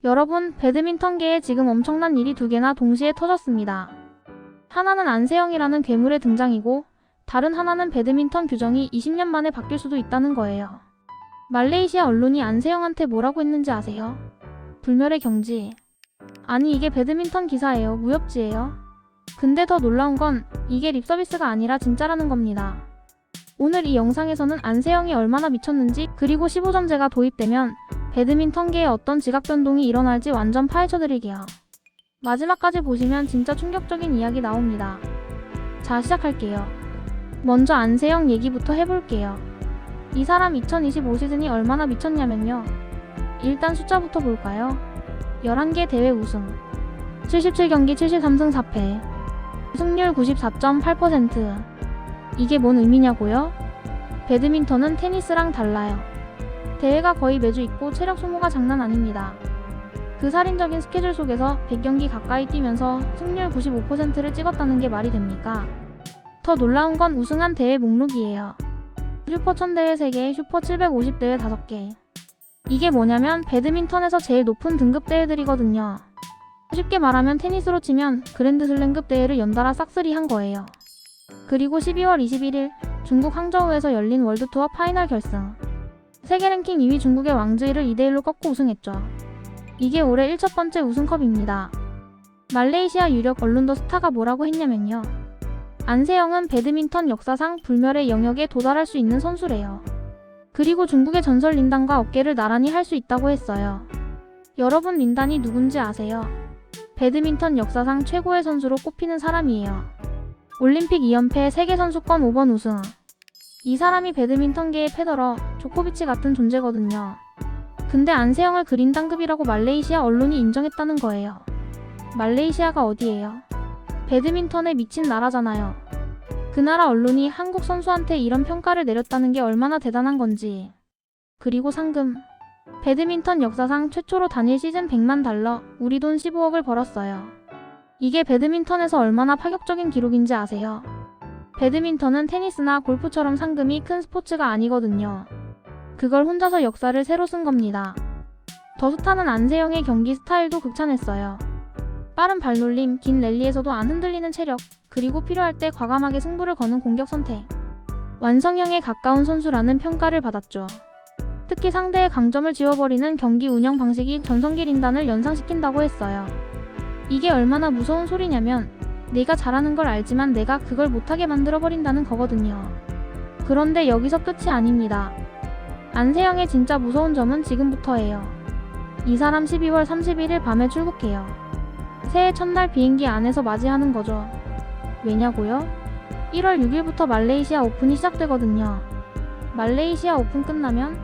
여러분, 배드민턴계에 지금 엄청난 일이 두 개나 동시에 터졌습니다. 하나는 안세영이라는 괴물의 등장이고 다른 하나는 배드민턴 규정이 20년 만에 바뀔 수도 있다는 거예요. 말레이시아 언론이 안세영한테 뭐라고 했는지 아세요? 불멸의 경지. 아니 이게 배드민턴 기사예요. 무협지예요. 근데 더 놀라운 건 이게 립서비스가 아니라 진짜라는 겁니다. 오늘 이 영상에서는 안세영이 얼마나 미쳤는지 그리고 15점제가 도입되면 배드민턴계에 어떤 지각 변동이 일어날지 완전 파헤쳐드릴게요. 마지막까지 보시면 진짜 충격적인 이야기 나옵니다. 자, 시작할게요. 먼저 안세영 얘기부터 해볼게요. 이 사람 2025 시즌이 얼마나 미쳤냐면요. 일단 숫자부터 볼까요? 11개 대회 우승, 77경기 73승 4패, 승률 94.8%. 이게 뭔 의미냐고요? 배드민턴은 테니스랑 달라요. 대회가 거의 매주 있고 체력 소모가 장난 아닙니다. 그 살인적인 스케줄 속에서 100경기 가까이 뛰면서 승률 95%를 찍었다는 게 말이 됩니까? 더 놀라운 건 우승한 대회 목록이에요. 슈퍼 1000대회 3개, 슈퍼 750대회 5개. 이게 뭐냐면 배드민턴에서 제일 높은 등급 대회들이거든요. 쉽게 말하면 테니스로 치면 그랜드슬램급 대회를 연달아 싹쓸이 한 거예요. 그리고 12월 21일 중국 항저우에서 열린 월드투어 파이널 결승. 세계 랭킹 2위 중국의 왕즈이를 2대1로 꺾고 우승했죠. 이게 올해 1첫 번째 우승컵입니다. 말레이시아 유력 언론 더 스타가 뭐라고 했냐면요. 안세영은 배드민턴 역사상 불멸의 영역에 도달할 수 있는 선수래요. 그리고 중국의 전설 린단과 어깨를 나란히 할 수 있다고 했어요. 여러분, 린단이 누군지 아세요? 배드민턴 역사상 최고의 선수로 꼽히는 사람이에요. 올림픽 2연패, 세계선수권 5번 우승. 이 사람이 배드민턴계의 페더러, 조코비치 같은 존재거든요. 근데 안세영을 그 린단급이라고 말레이시아 언론이 인정했다는 거예요. 말레이시아가 어디예요? 배드민턴에 미친 나라잖아요. 그 나라 언론이 한국 선수한테 이런 평가를 내렸다는 게 얼마나 대단한 건지. 그리고 상금. 배드민턴 역사상 최초로 단일 시즌 100만 달러, 우리 돈 15억을 벌었어요. 이게 배드민턴에서 얼마나 파격적인 기록인지 아세요? 배드민턴은 테니스나 골프처럼 상금이 큰 스포츠가 아니거든요. 그걸 혼자서 역사를 새로 쓴 겁니다. 더 스타는 안세영의 경기 스타일도 극찬했어요. 빠른 발놀림, 긴 랠리에서도 안 흔들리는 체력, 그리고 필요할 때 과감하게 승부를 거는 공격 선택. 완성형에 가까운 선수라는 평가를 받았죠. 특히 상대의 강점을 지워버리는 경기 운영 방식이 전성기 린단을 연상시킨다고 했어요. 이게 얼마나 무서운 소리냐면 내가 잘하는 걸 알지만 내가 그걸 못하게 만들어버린다는 거거든요. 그런데 여기서 끝이 아닙니다. 안세영의 진짜 무서운 점은 지금부터예요. 이 사람 12월 31일 밤에 출국해요. 새해 첫날 비행기 안에서 맞이하는 거죠. 왜냐고요? 1월 6일부터 말레이시아 오픈이 시작되거든요. 말레이시아 오픈 끝나면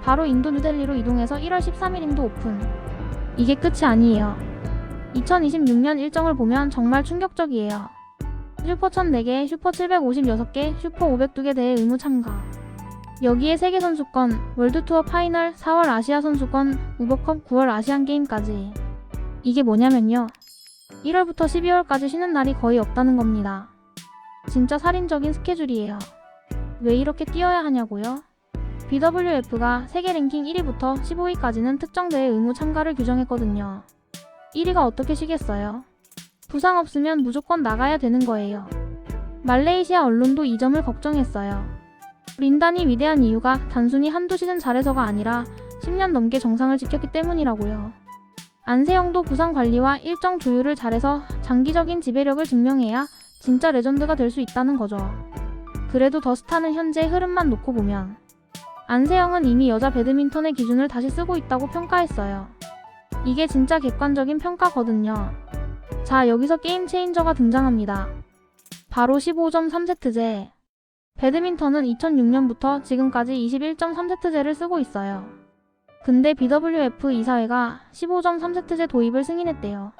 바로 인도 뉴델리로 이동해서 1월 13일 인도 오픈. 이게 끝이 아니에요. 2026년 일정을 보면 정말 충격적이에요. 슈퍼 1004개, 슈퍼 756개, 슈퍼 502개 대회 의무 참가. 여기에 세계선수권, 월드투어 파이널, 4월 아시아선수권, 우버컵, 9월 아시안게임까지. 이게 뭐냐면요. 1월부터 12월까지 쉬는 날이 거의 없다는 겁니다. 진짜 살인적인 스케줄이에요. 왜 이렇게 뛰어야 하냐고요? BWF가 세계 랭킹 1위부터 15위까지는 특정 대회 의무 참가를 규정했거든요. 1위가 어떻게 쉬겠어요? 부상 없으면 무조건 나가야 되는 거예요. 말레이시아 언론도 이 점을 걱정했어요. 린단이 위대한 이유가 단순히 한두 시즌 잘해서가 아니라 10년 넘게 정상을 지켰기 때문이라고요. 안세영도 부상 관리와 일정 조율을 잘해서 장기적인 지배력을 증명해야 진짜 레전드가 될 수 있다는 거죠. 그래도 더 스타는 현재 흐름만 놓고 보면 안세영은 이미 여자 배드민턴의 기준을 다시 쓰고 있다고 평가했어요. 이게 진짜 객관적인 평가거든요. 자, 여기서 게임 체인저가 등장합니다. 바로 15점 3세트제. 배드민턴은 2006년부터 지금까지 21.3세트제를 쓰고 있어요. 근데 BWF 이사회가 15점 3세트제 도입을 승인했대요.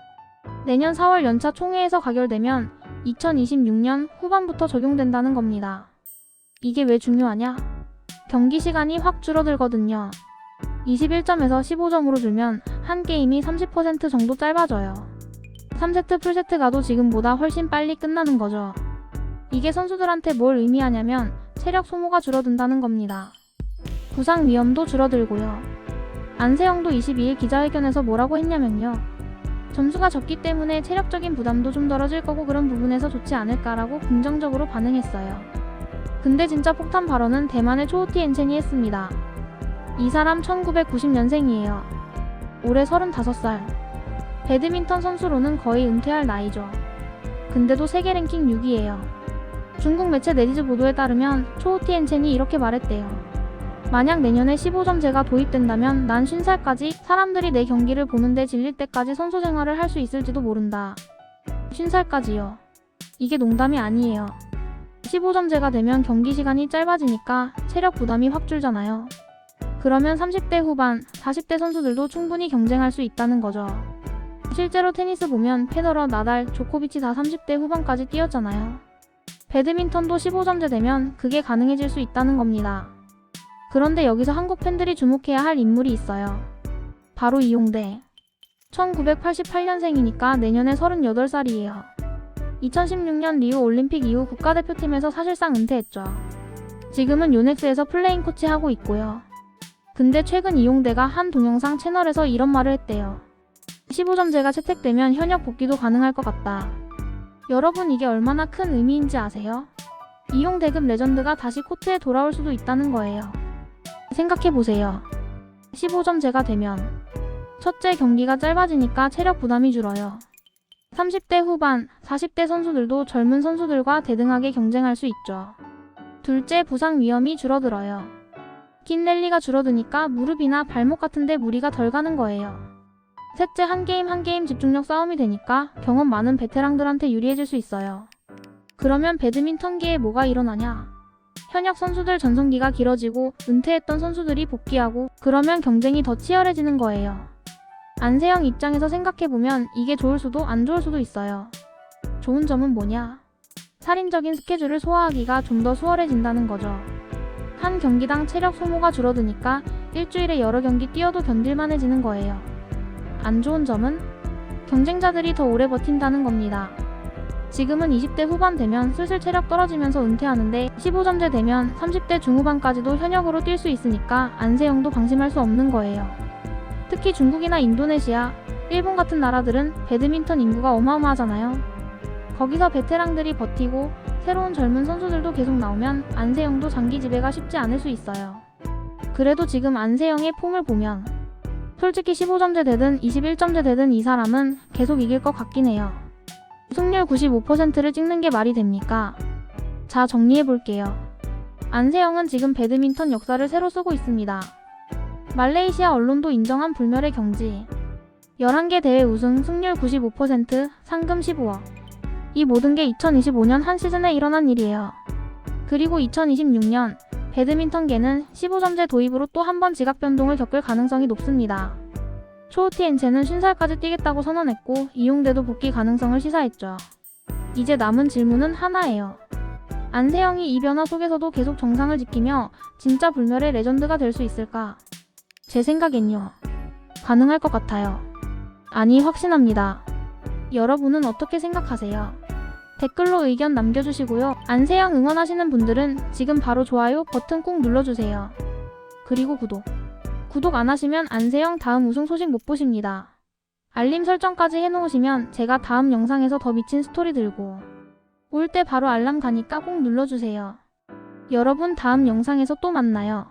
내년 4월 연차 총회에서 가결되면 2026년 후반부터 적용된다는 겁니다. 이게 왜 중요하냐? 경기 시간이 확 줄어들거든요. 21점에서 15점으로 줄면 한 게임이 30% 정도 짧아져요. 3세트 풀세트 가도 지금보다 훨씬 빨리 끝나는 거죠. 이게 선수들한테 뭘 의미하냐면 체력 소모가 줄어든다는 겁니다. 부상 위험도 줄어들고요. 안세영도 22일 기자회견에서 뭐라고 했냐면요. 점수가 적기 때문에 체력적인 부담도 좀 덜어질 거고 그런 부분에서 좋지 않을까라고 긍정적으로 반응했어요. 근데 진짜 폭탄 발언은 대만의 초우티 엔첸이 했습니다. 이 사람 1990년생이에요. 올해 35살. 배드민턴 선수로는 거의 은퇴할 나이죠. 근데도 세계 랭킹 6위예요. 중국 매체 네디즈 보도에 따르면 초우티 엔첸이 이렇게 말했대요. 만약 내년에 15점제가 도입된다면 난 50살까지 사람들이 내 경기를 보는데 질릴 때까지 선수 생활을 할 수 있을지도 모른다. 50살까지요. 이게 농담이 아니에요. 15점제가 되면 경기 시간이 짧아지니까 체력 부담이 확 줄잖아요. 그러면 30대 후반, 40대 선수들도 충분히 경쟁할 수 있다는 거죠. 실제로 테니스 보면 페더러, 나달, 조코비치 다 30대 후반까지 뛰었잖아요. 배드민턴도 15점제 되면 그게 가능해질 수 있다는 겁니다. 그런데 여기서 한국 팬들이 주목해야 할 인물이 있어요. 바로 이용대. 1988년생이니까 내년에 38살이에요. 2016년 리우 올림픽 이후 국가대표팀에서 사실상 은퇴했죠. 지금은 요넥스에서 플레잉 코치 하고 있고요. 근데 최근 이용대가 한 동영상 채널에서 이런 말을 했대요. 15점제가 채택되면 현역 복귀도 가능할 것 같다. 여러분 이게 얼마나 큰 의미인지 아세요? 이용대급 레전드가 다시 코트에 돌아올 수도 있다는 거예요. 생각해보세요. 15점제가 되면 첫째 경기가 짧아지니까 체력 부담이 줄어요. 30대 후반, 40대 선수들도 젊은 선수들과 대등하게 경쟁할 수 있죠. 둘째 부상 위험이 줄어들어요. 긴 랠리가 줄어드니까 무릎이나 발목 같은데 무리가 덜 가는 거예요. 셋째 한 게임 한 게임 집중력 싸움이 되니까 경험 많은 베테랑들한테 유리해질 수 있어요. 그러면 배드민턴계에 뭐가 일어나냐? 현역 선수들 전성기가 길어지고 은퇴했던 선수들이 복귀하고 그러면 경쟁이 더 치열해지는 거예요. 안세영 입장에서 생각해보면 이게 좋을 수도 안 좋을 수도 있어요. 좋은 점은 뭐냐? 살인적인 스케줄을 소화하기가 좀 더 수월해진다는 거죠. 한 경기당 체력 소모가 줄어드니까 일주일에 여러 경기 뛰어도 견딜만해지는 거예요. 안 좋은 점은 경쟁자들이 더 오래 버틴다는 겁니다. 지금은 20대 후반 되면 슬슬 체력 떨어지면서 은퇴하는데 15점제 되면 30대 중후반까지도 현역으로 뛸 수 있으니까 안세영도 방심할 수 없는 거예요. 특히 중국이나 인도네시아, 일본 같은 나라들은 배드민턴 인구가 어마어마하잖아요. 거기서 베테랑들이 버티고 새로운 젊은 선수들도 계속 나오면 안세영도 장기 지배가 쉽지 않을 수 있어요. 그래도 지금 안세영의 폼을 보면 솔직히 15점제 되든 21점제 되든 이 사람은 계속 이길 것 같긴 해요. 승률 95%를 찍는 게 말이 됩니까? 자, 정리해볼게요. 안세영은 지금 배드민턴 역사를 새로 쓰고 있습니다. 말레이시아 언론도 인정한 불멸의 경지. 11개 대회 우승, 승률 95%, 상금 15억. 이 모든 게 2025년 한 시즌에 일어난 일이에요. 그리고 2026년 배드민턴계는 15점제 도입으로 또 한 번 지각 변동을 겪을 가능성이 높습니다. 초우티 엔첸은 50살까지 뛰겠다고 선언했고 이용대도 복귀 가능성을 시사했죠. 이제 남은 질문은 하나예요. 안세영이 이 변화 속에서도 계속 정상을 지키며 진짜 불멸의 레전드가 될 수 있을까? 제 생각엔요. 가능할 것 같아요. 아니, 확신합니다. 여러분은 어떻게 생각하세요? 댓글로 의견 남겨주시고요. 안세영 응원하시는 분들은 지금 바로 좋아요 버튼 꾹 눌러주세요. 그리고 구독 안 하시면 안세영 다음 우승 소식 못 보십니다. 알림 설정까지 해놓으시면 제가 다음 영상에서 더 미친 스토리 들고 올 때 바로 알람 가니까 꼭 눌러주세요. 여러분 다음 영상에서 또 만나요.